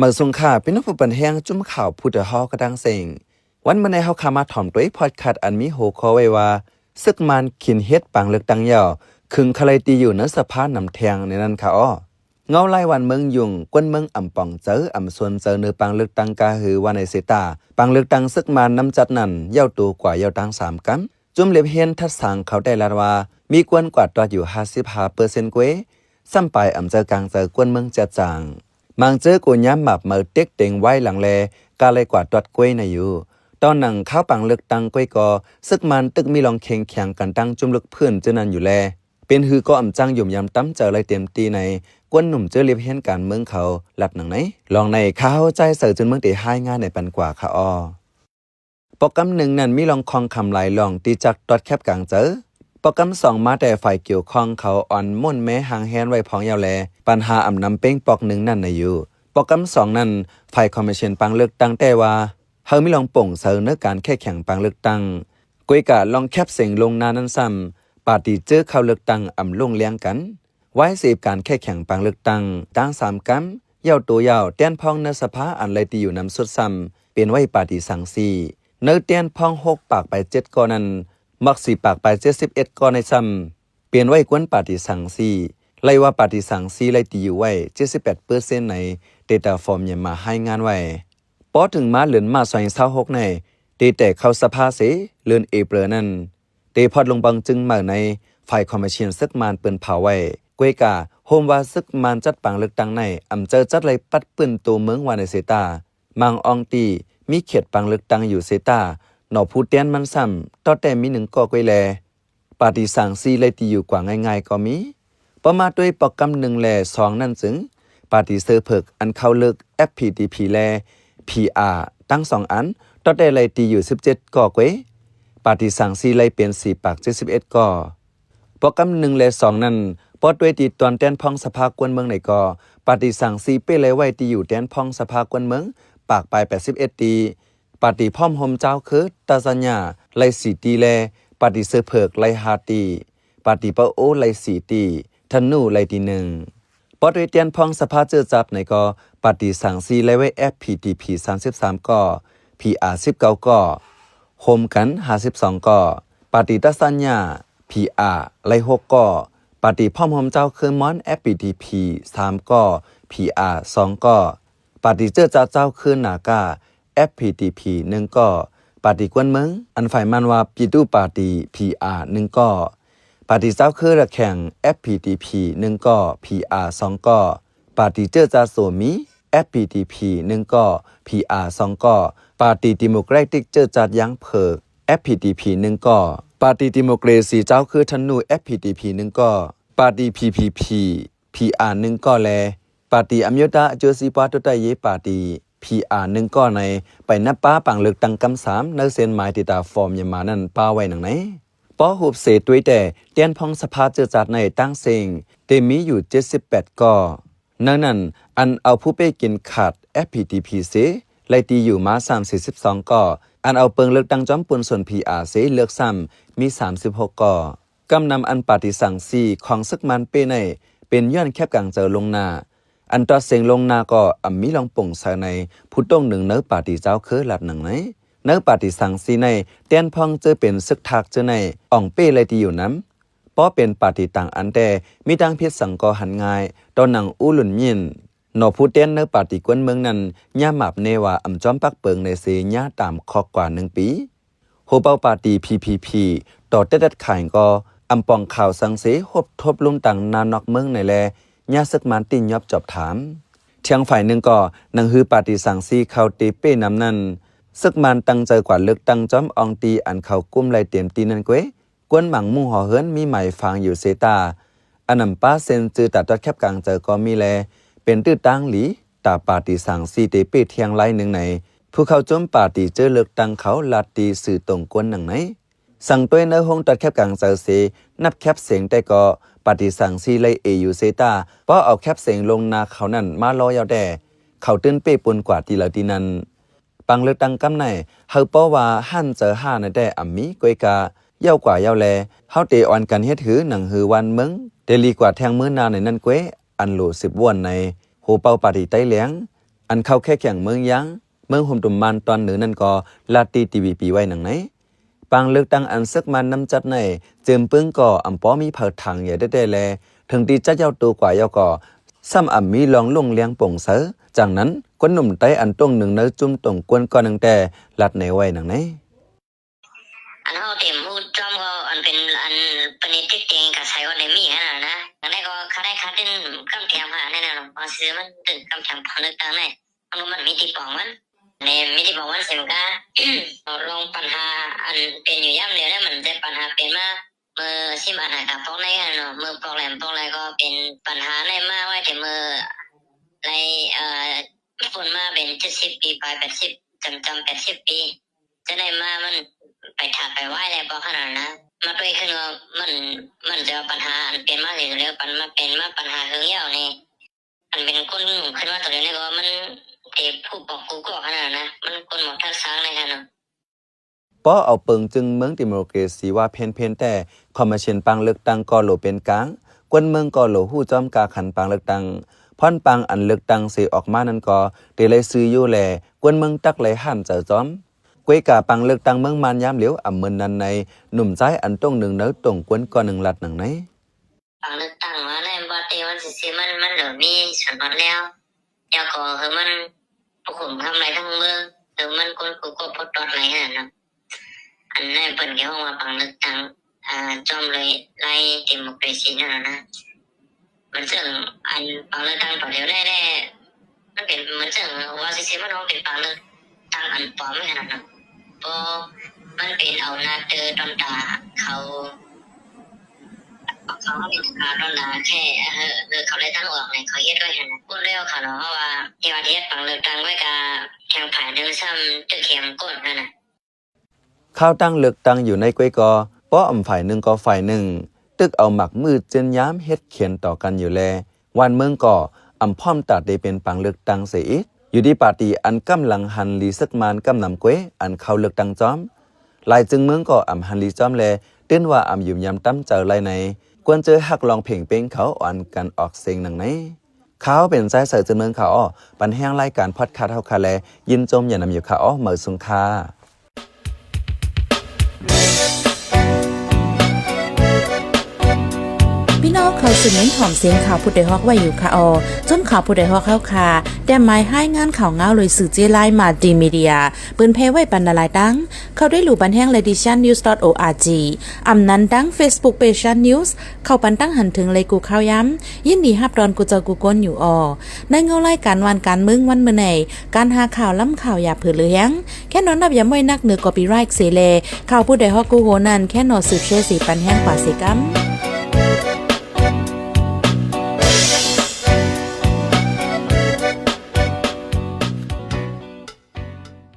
มาส่งข่าวเป็นนักผู้บันแหงจุ่มข่าวผู้เดือดร้อนกระดังเสียงวันเมื่อในเฮาขามาถ่อมตัวพอดคาสต์อันมีหัวข้อไว้ว่าซึกมันขินเฮ็ดปังเลือกตั้งยาวคึงคลายตีอยู่ในสภาพนำแทงในนั้นค่ะอ้อเงาไล่วันเมืองยุงกวนเมืองอ่ำป่องเจออ่ำส่วนเจอเนื้อปังเลือกตั้งกาหือว่าในเสตาปังเลือกตั้งซึกมันนำจัดนั้นยาวตัวกว่ายาวตั้ง3กัมจุ่มเล็บเฮียนทัดสังเขาได้ละว่ามีกวนกว่าตัวอยู่55%กว่าซ้ำไปอ่ำเจอกลางเจอกวนเมืองจัดจางมังเจอกูย้ำหมับมือเต็กเต็งไว้หลังแลกาเลยกว่าตรวจกล้วยในอยู่ตอนหนังข้าวปังเลือกตั้งกล้วยกอซึกมันตึกมีลองเข่งแข่งกันตั้งจุ่มลึกเพื่อนเจานั้นอยู่แลเป็นฮือก็อ่ำจังหยุ่มยำตั้มเจอเลยเต็มตีในกวนหนุ่มเจอเลียบเห็นการเมืองเขาหลัดหนังไหนลองในข้าวใจเสือจนเมืองตีให้งานในปันกว่าค่ะอ้อโปรแกรมหนึ่งนั้นมีลองคองคำหลายลองตีจักตรวจแคบกลางเจอโปรแกรม2มาแต่ฝ่ายเกี่ยวข้องเขาอ่อนม่นแม้หางแฮนไว้พองยาวแลปัญหาอ่ำนำเป้งปอกหนึ่งนั่นในอยู่โปรแกรม2นั้นฝ่ายคอมมิชชั่นปังเลือกตั้งแต่ว่าเฮามีลองป่งเสนอการแค่แข่งปังเลือกตั้งกุยกะลองแคบเสียงลงนานั้นซ้ำปาร์ตี้เจอเข้าเลือกตั้งอ่ำลงเลี้ยงกันไว้สืบการแค่แข่งปังเลือกตั้งตั้ง3กัมยาวตัวยาวเตียนพองในสภาอันไรตีอยู่นำสุดซ้ำเป็นไว้ปาร์ตี้สังซีเนื้อเตียนพอง6ปากไป7ก่อนั้นมัก4ปากไป71ก่อในซ้ำเปลี่ยนไว้กวนปาร์ตี้สังซีไล่ว่าปาร์ตี้สังซีไรตีอยู่ไว้ 78% ในเดต้าฟอร์มยังมาให้งานไว้พอถึงมาเหลือนมา26ในเดแต่เข้าสภาเสเลือนเอเปรนั้นเดพอดลงบังจึงมาในฝ่ายคอมมิชชั่นซึกมันเปิ้นเผาไว้กวยกาโฮมว่าซึกมันจัดปังเลือกตั้งในอำเจอจัดไรปัดปื้นตัวเมืองวาในเซตามังอองตีมีเขตปังเลือกตั้งอยู่เซตาหนอผู้เตียนมันซ้ำต่อแต่มี1ก่อกวยแลปาร์ตี้สังซีเลยตีอยู่กว่าง่ายๆก็มีประมาด้วยโปรแกรม1แล2นั่นจึงปาร์ตี้เซอร์เพิกอันเข้าเลือก FPTP แล PR ตั้ง2อันต่อแต่เลยตีอยู่17ก่อกวยปาร์ตี้สังซีเลยเป็น4ปาก71ก่อโปรแกรม1และ2นั้นปอดด้วยตีตอนแตนพองสภากวนเมืองในก่อปาร์ตี้สังซีเป้เลยไว้ตีอยู่แตนพองสภากวนเมืองปากไป81ตีปาร์ตี้พร้อมโฮมเจ้าคือตาซัญญาไล4ตีแลปาร์ตี้เซอร์เพิกไล5ตีปาร์ตี้ปะโอไล4ตีธนูไลตี1ปอดด้วยแตนพองสภาเจอจับในก่อปาร์ตี้สังซีไลไว้ FPTP 33ก่อ PR 19ก่อโฮมกัน52ก่อปาร์ตี้ตาซัญญา PR ไล6ก่อปาร์ตี้พร้อมโฮมเจ้าคือมอน FPTP 3ก่อ PR 2ก่อปาร์ตี้เจอจับเจ้าคือนากา FPTP 1ก่อปาร์ตี้กวนเมืองอันฝ่ายมันว่าปีตู้ปาร์ตี้ PR 1ก่อปาร์ตี้เจ้าคือระแข่ง FPTP 1ก่อ PR 2ก่อปาร์ตี้เจอจับโซมี FPTP 1ก่อ PR 2ก่อปาร์ตี้ดิโมแครติกเจอจัดยังเพิก FPTP 1ก่อปาร์ตี้ดิโมแครซีเจ้าคือธนู FPTP 1ก่อปาร์ตี้ PPP PR 1ก่อแลปาร์ตี้อเมริกาเจอซีปาตุไตเยปาร์ตี้ PR 1ก่อในไปนับป้าปังเลือกตั้งกำ3ในเส้นหมายที่ตาฟอร์มยามานั่นป้าไว้หนังไหนป้อหูบเสด้วยแต่เตียนพองสภาเจอจัดในตั้งเซิงเตมีอยู่78ก่อนั้นอันเอาผู้ไปกินขาด FPTP เสไลตีอยู่มา342ก่ออันเอาเปิงเลือกตั้งจอมปุนส่วน PR เสเลือกซ้ำมี36ก่อกำนำอันปาฏิสังสีของซึกมันเป้ในเป็นย้อนแคบกลางเจอลงนาอันตราเสียงลงนาก็อ่ำมีลองป่งใส่ในผู้ต้องหนึ่งเนื้อปาฏิเจ้าคือหลัดหนังไหนเนื้อปาฏิสังสีในเตียนพองเจอเป็นซึกทักเจอในอ่องเป้เลยตีอยู่น้ำป้อเป็นปาฏิต่างอันแต่มีดังเพียรสังกอหันง่ายตอนหนังอู้หลุนยินหนอผู้เตียนเนื้อปาฏิกวนเมืองนั้นย่าหมับเนว่าอ่ำจอมปักเปิงในเสียย่าตามคอกกว่า1ปีโฮเป้าปาฏิ PPP ต่อเด็ดขายก็อำปองข่าวสังเสหบทบลุงต่างนานอกเมืองในแลย่าซึกมันตินยอบจอบถามเทียงฝ่ายหนึ่งก็นังฮือปาฏิสังสีเข้าตีเป้นำนั้นซึกมันตั้งใจกว่าเลือกตั้งจอมอองตีอันเขากุ้มไล่เต็มตีนั่นเก้กวนหมังมุ่งห่อเฮิรนมีใหม่ฟังอยู่เซตาอันนำป้าเซนจือตัดตัดแคบกลางเจอก็มีแลเป็นตื้อตั้งหลีตาปาฏิสังสีเตเป้เทียงไล่หนึ่งในผู้เขาจมปาฏิเจอเลือกตั้งเขาลาตีสื่อตรงกวนหนังไหนสั่งตัวเนื้อหงตัดแคบกลางเจอเสนับแคบเสียงแต่ก็ปฏิสังสีไลเออยู่เซตาเพราะเอาแคบเสียงลงนาเขานั่นมารอยาวแด่เขาตื้นเป้ปนกว่าตีละตีนั้นปังเลือกตั้งกำไหนเฮาเพราะว่าหั่นเจอ5ในได้อ่ำมีกวยกายาวกว่ายาวแลเฮาเตออนกันเฮ็ดหือหนังหือวันเมืองเดลีกว่าแทงมื้อนาในนั้นกวยอันโหล10วันในโหเป้าปาฏิไต้เหลียง อันเข้าแค่แข่งเมืองยังเมืองห่มตุ่มมันตอนเหนือนั่นก็ลาตีทีวีปีไว้หนังไหนปังเลือกตั้งอันซึกมันน้ำจัดในเจิมปึ้งก็อำป้อมีเผาถังอย่าได้แลถึงตีจัดเย้าตัวกว่าเย้าก็ซ้ำมีลองลงเลี้ยงป่งเสือจากนั้นคนหนุ่มไต้อันตรงหนึ่งเนื้อจุ่มตรงกวนก่อนหนึ่งแต่ลัดในไว้หนังไหนอันเขาเต็มพูดจอมก็อันเป็นอันปนิติเตียงกับใช้ว่าได้มีขนาดนะอันนี้ก็เขาได้คัดเป็นคำเทียมหาแน่นอนพอซื้อมันถึงคำเทียมพอเลือกตั้งได้มันมีที่ปองมันในมีที่ปองมันเสร็จก็ลงปัญหาอันเป็นอยู่ย่ำเดียวได้มันจะปัญหาเป็นมาเมื่อชิมอาหารกับพวกในกันเนาะเมื่อโปรแกรมพวกอะไรก็เป็นปัญหาในมากว่าแต่เมื่อในคนมาเป็น70 ปีไป80จำ80 ปีจะได้มามันไปถักไปไหว้อะไรบอกขนาดนะมาด้วยขึ้นว่ามันจะปัญหาอันเป็นมาเลยเรียกปัญมาเป็นมาปัญหาเรื่องเยอะนี่อันเป็นคนหนุ่มขึ้นมาตัวเดียวนี่ก็มันเจ็บผู้บอกกูก็ขนาดนะมันคนหมดทักษะในขนาดป้อเอาเปิงจึงเมืองดิโมคราซีว่าเพนแต่คอมมิชชั่นปังเลือกตั้งก็โหลเป็นกลางกวนเมืองก็โหลหู้จอมกาขันปังเลือกตั้งพ่อนปังอันเลือกตั้งสิออกมานั้นก็เดเลยซื้ออยู่แลกวนเมืองตักไหลหันเจอจอมกวยกาปังเลือกตั้งเมืองมันยามเหลียวอ่ำเมินนันในหนุ่มใจอันตรงหนึ่งเนื้อตรงกวนก่อนหนึ่งลัดหนังไหนปังเลือกตั้งว่าในบ่เตวันสิมันเหลือมีส่วนลดแล้วเจ้าก็คือมันผู้คุมทำไรทั้งเมืองหรือมันคนกูก็พดตอดไรขนาดนั้นอันนั้นเปิดแค่ว่าปังเลือกตั้งจอมเลยไล่ดิโมคราซีนั่นนะมันซึ่งอันปังเลือกตั้งต่อเดียวได้มันเป็นมันซึ่งว่าสิมันเป็นปังเลือกตั้งอันปลอมไม่ขนาดนั้นเพราะมันเป็นเอาหน้าเตอตอนตาเขาเป็นขาตอนตาแค่เขาเลยตั้งออกไงเขาเฮ็ดด้วยนะพูดเร็วค่ะเนาะว่าที่ว่าเฮ็ดปังเลือกตั้งไว้กับแข่งผ่านเดินซ้ำตึกเข็มก้นนั่นน่ะข้าวตั้งเลือกตั้งอยู่ในกวยกอป้ออำฝ่ายหนึ่งก็ฝ่ายหนึ่งตึกเอาหมักมือเจนย้ำเฮ็ดเขียนต่อกันอยู่แลวันเมืองก่ออำพร้อมตัดได้เป็นปังเลือกตั้งเสียอีกอยู่ที่ปาร์ตี้อันกำลังหันลีซึกมานกำนำกวยอันเข้าเลือกตั้งจอมหลายจึงเมืองก่ออำหันลีจอมแลตื้นว่าอำยุ่มยำตั้มเจอไรในกวนเจอหักลองเพ่งเป้งเขาอ่อนกันออกเสียงหนังไหนเขาเป็นใจเสือจนเมืองเขาอ้อปันแห้งรายการพอดคาสต์เฮาคาแลยินจมอย่านำอยู่เขาอ้อเหมือสุงคาพี่น้องเขาสืบเน้นหอมเสียงข่าวผู้ใดฮอกไว้อยู่ค่ะจนข่าวผู้ใดฮอกเข้าค่ะแต่หมายให้งานข่าวเงาเลยสื่อเจไลมาดีมีเดียปืนเพไว้ปันนาลายดังเขาได้หลู่บันแห้ง leditionnews.org อำนั้นดัง Facebook page news เข้าปันตั้งหันถึงเลยกูข่าวย้ำยินดีฮับดอนกูเจอกูก้นอยู่ในเงาไล่การวันการมึงวันเมื่อไหนการหาข่าวล้ำข่าวอย่าเผือเลี้ยงแค่นอนนับอย่าไม่นักเหนือกอปีไรค์เสเลข่าวผู้ใดฮอกกูโหนั่นแค่นอสืบเชื่อสีปันแห้งป่าเสกัม